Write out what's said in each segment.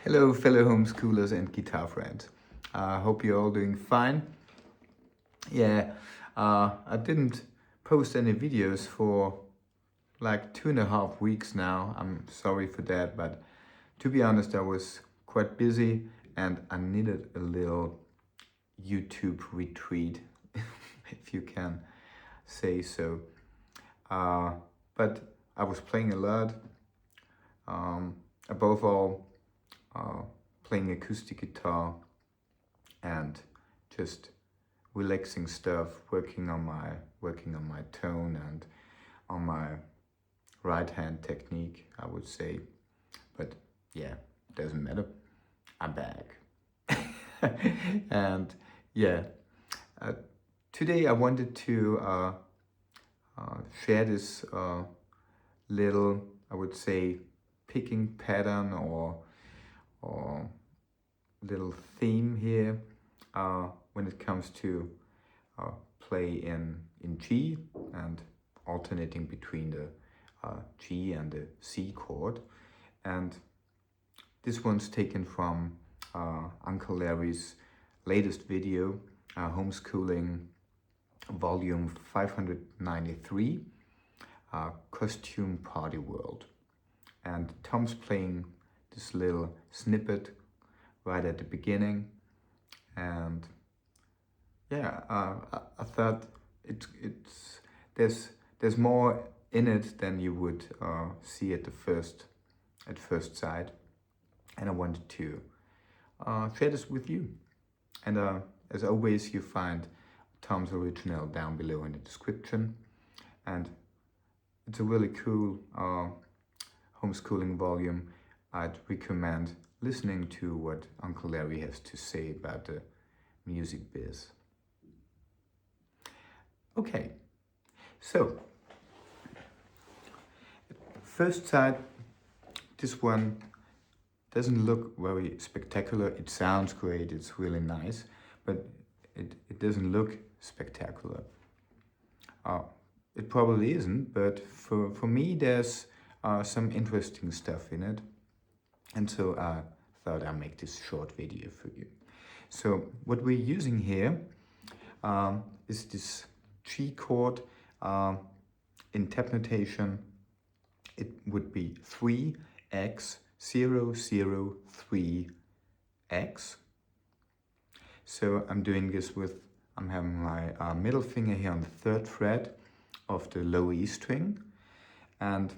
Hello fellow homeschoolers and guitar friends. Hope you're all doing fine. I didn't post any videos for like 2.5 weeks now. I'm sorry for that, but to be honest, I was quite busy and I needed a little YouTube retreat, if you can say so. But I was playing a lot, above all, playing acoustic guitar and just relaxing stuff, working on my tone and on my right hand technique, I would say. But yeah, doesn't matter. I'm back. And yeah, uh, today I wanted to share this little, I would say, picking pattern or little theme here when it comes to play in G and alternating between the G and the C chord. And this one's taken from Uncle Larry's latest video, Homeschooling volume 593, Costume Party World. And Tom's playing this little snippet right at the beginning, and yeah, I thought there's more in it than you would see at first sight, and I wanted to share this with you. And as always, you find Tom's original down below in the description, and it's a really cool homeschooling volume. I'd recommend listening to what Uncle Larry has to say about the music biz. Okay, so first sight, this one doesn't look very spectacular. It sounds great, it's really nice, but it doesn't look spectacular. It probably isn't, but for me there's some interesting stuff in it. And so I thought I'd make this short video for you. So what we're using here is this G chord. In tab notation, it would be 3x 0 0 3 x. So I'm doing this I'm having my middle finger here on the 3rd fret of the low E string, and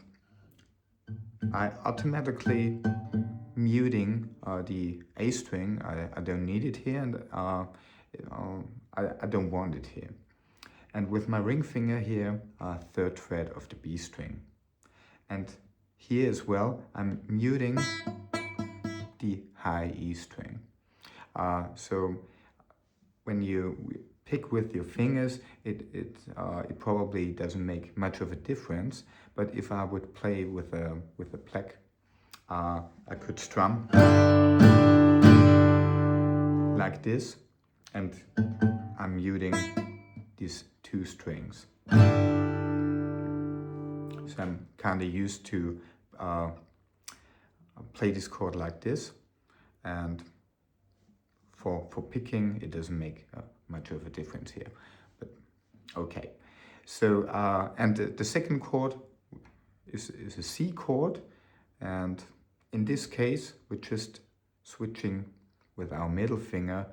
I automatically muting the A string. I don't need it here, and I don't want it here. And with my ring finger here, 3rd fret of the B string. And here as well, I'm muting the high E string. So when you pick with your fingers, it probably doesn't make much of a difference. But if I would play with a pluck, I could strum like this, and I'm muting these 2 strings. So I'm kind of used to play this chord like this, and for picking it doesn't make much of a difference here. But okay, so and the second chord is a C chord, and in this case we're just switching with our middle finger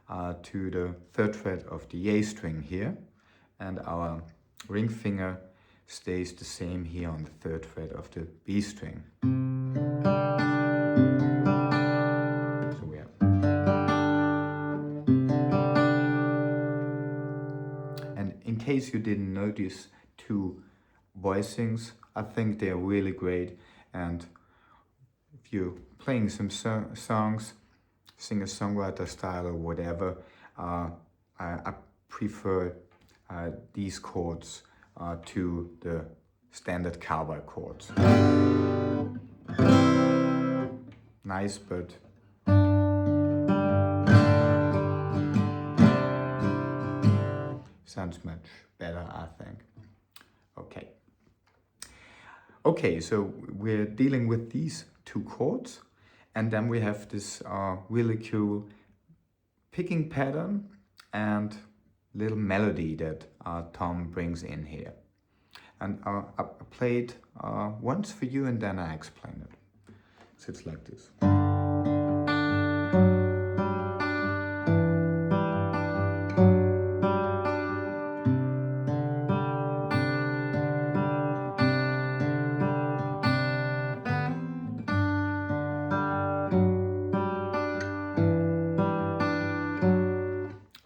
to the 3rd fret of the A string here, and our ring finger stays the same here on the 3rd fret of the B string. So we have, and in case you didn't notice 2 voicings, I think they're really great. And if you're playing some songs, singer-songwriter style or whatever, I prefer these chords to the standard cowboy chords. Nice, but sounds much better, I think. Okay, so we're dealing with these 2 chords, And then we have this really cool picking pattern and little melody that Tom brings in here. And I play it once for you and then I explain it. So it's like this.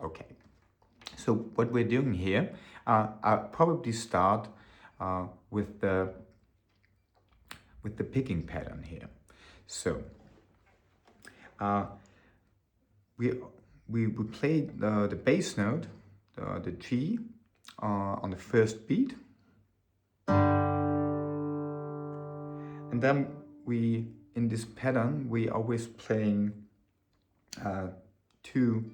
Okay, so what we're doing here, I'll probably start with the picking pattern here. So we played the bass note, the G, on the first beat, and then in this pattern we always playing 2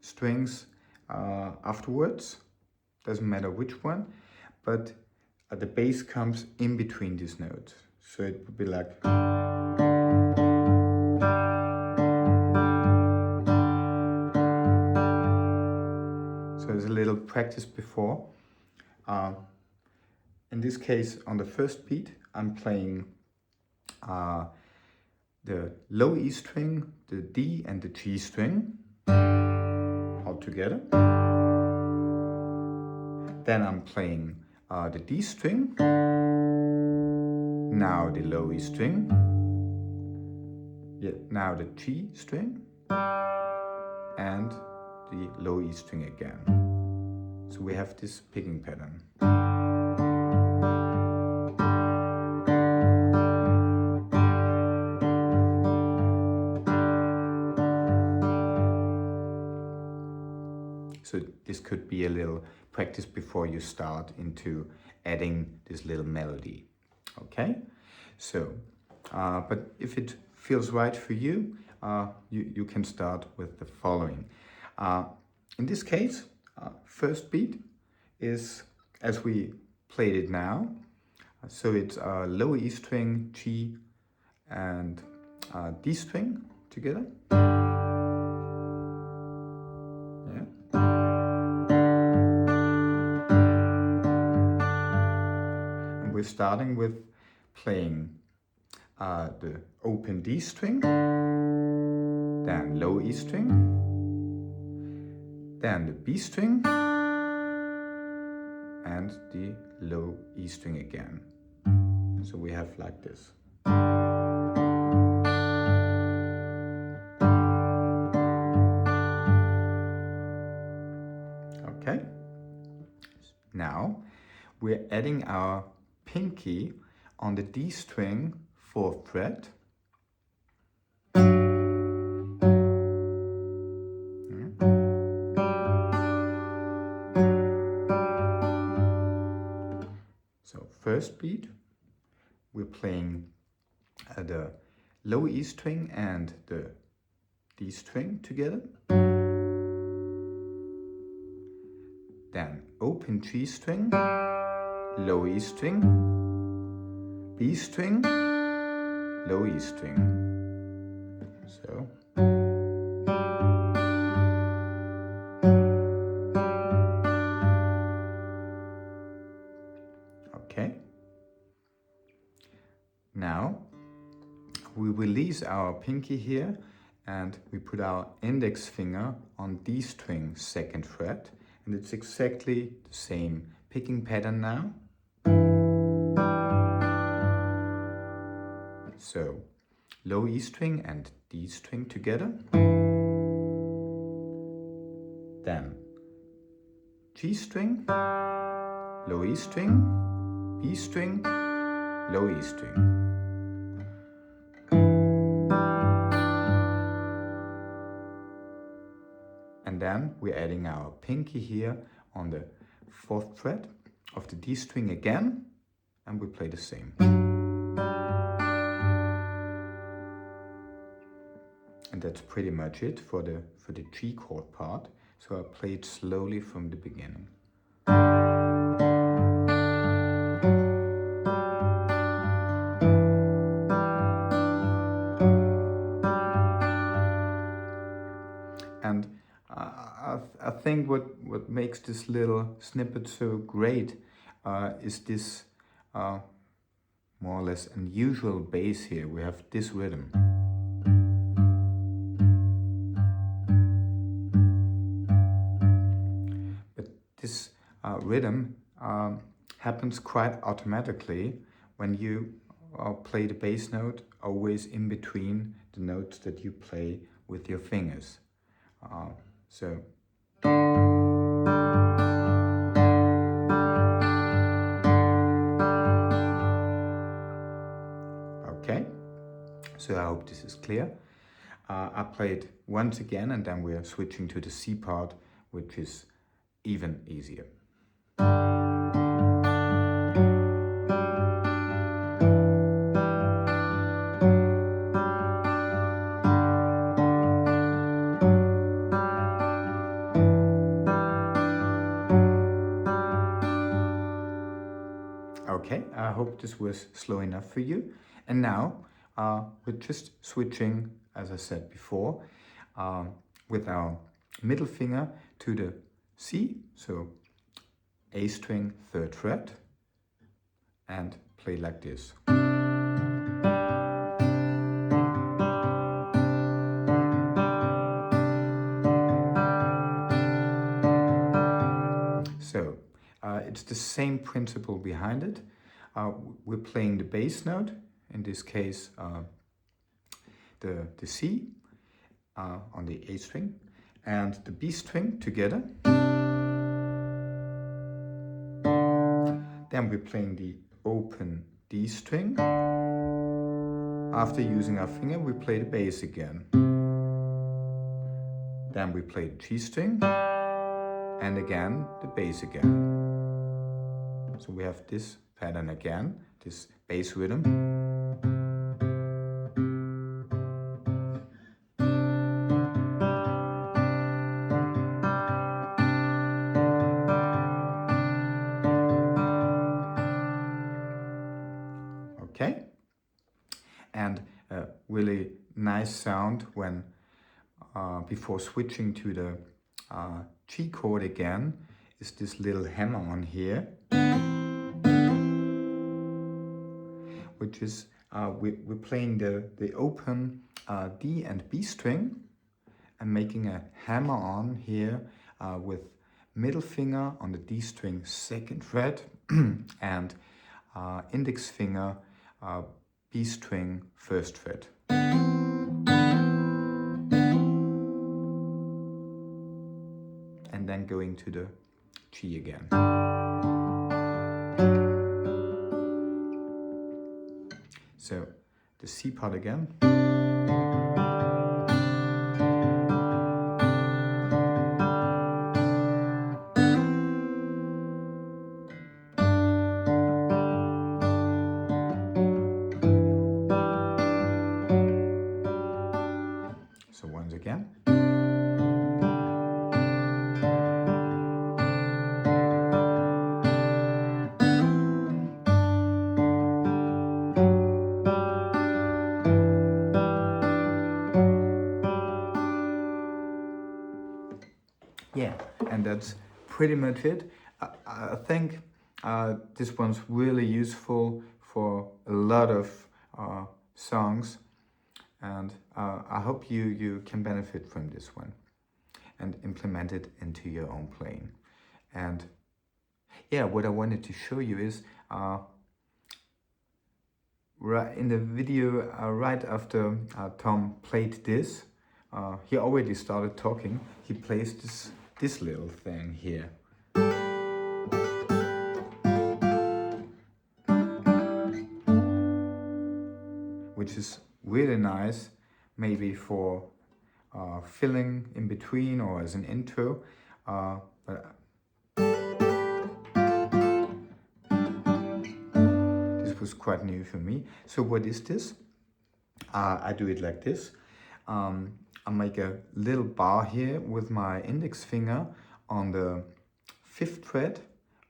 strings afterwards. Doesn't matter which one, but the bass comes in between these notes. So it would be like. So there's a little practice before. In this case, on the first beat, I'm playing the low E string, the D and the G string all together. Then I'm playing the D string, now the low E string, now the G string, and the low E string again. So we have this picking pattern. So this could be a little practice before you start into adding this little melody. Okay, so but if it feels right for you, you can start with the following. In this case, first beat is as we played it now. So it's low E string, G, and D string together. Yeah. And we're starting with playing the open D string, then low E string, then the B string, and the low E string again. So we have like this. Okay. Now we're adding our pinky on the D string 4th fret. So first beat, we're playing the low E string and the D string together. Then open G string, low E string, B string, low E string. So. Okay. Now we release our pinky here and we put our index finger on D string 2nd fret, and it's exactly the same picking pattern now. So low E string and D string together, then G string, low E string, B string, low E string. And then we're adding our pinky here on the 4th fret of the D string again, and we play the same. And that's pretty much it for the G chord part. So I play it slowly from the beginning. think what makes this little snippet so great is this more or less unusual bass here. We have this rhythm. But this rhythm happens quite automatically when you play the bass note always in between the notes that you play with your fingers. So okay, so I hope this is clear. I play it once again and then we're switching to the C part, which is even easier. Okay, I hope this was slow enough for you. And now we're just switching, as I said before, with our middle finger to the C, so A string, 3rd fret, and play like this. So it's the same principle behind it. We're playing the bass note, in this case the C on the A string and the B string together. Then we're playing the open D string. After using our finger, we play the bass again. Then we play the G string and again the bass again. So we have this pattern again, this bass rhythm. Okay, and a really nice sound when before switching to the G chord again is this little hammer on here, which is we're playing the open D and B string and making a hammer on here with middle finger on the D string 2nd fret and index finger B string 1st fret. And then going to the G again. So the C part again. So once again. Yeah, and that's pretty much it. I think this one's really useful for a lot of songs, and I hope you can benefit from this one and implement it into your own playing. And yeah, what I wanted to show you is right in the video right after Tom played this, he already started talking. He plays this little thing here. Which is really nice, maybe for filling in between or as an intro. But this was quite new for me. So what is this? I do it like this. I make a little bar here with my index finger on the 5th fret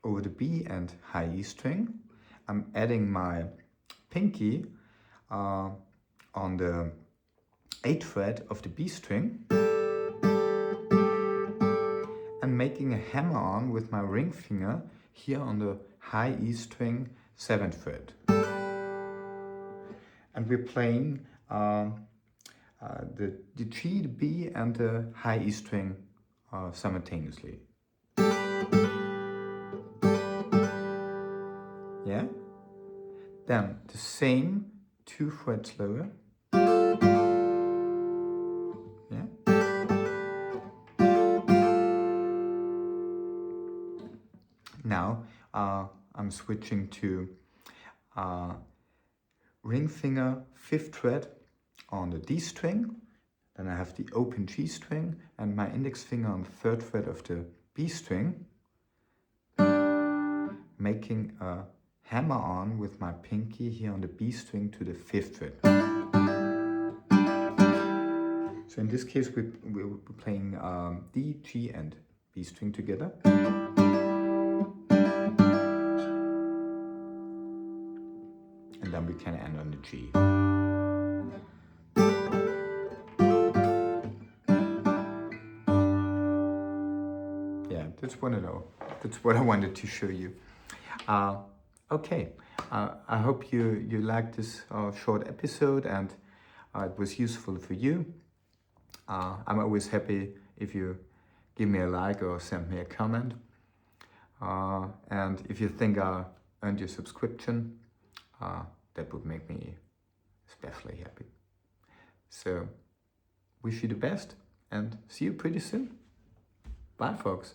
over the B and high E string. I'm adding my pinky on the 8th fret of the B string and making a hammer-on with my ring finger here on the high E string 7th fret. And we're playing the G, the B, and the high E string simultaneously. Yeah? Then the same 2 frets lower. Yeah? Now I'm switching to ring finger 5th fret on the D string. Then I have the open G string and my index finger on the 3rd fret of the B string, making a hammer on with my pinky here on the B string to the 5th fret. So in this case we're playing D, G and B string together. And then we can end on the G. Yeah, that's what I wanted to show you. Okay, I hope you liked this short episode and it was useful for you. I'm always happy if you give me a like or send me a comment. And if you think I earned your subscription, that would make me especially happy. So, wish you the best and see you pretty soon. Bye, folks.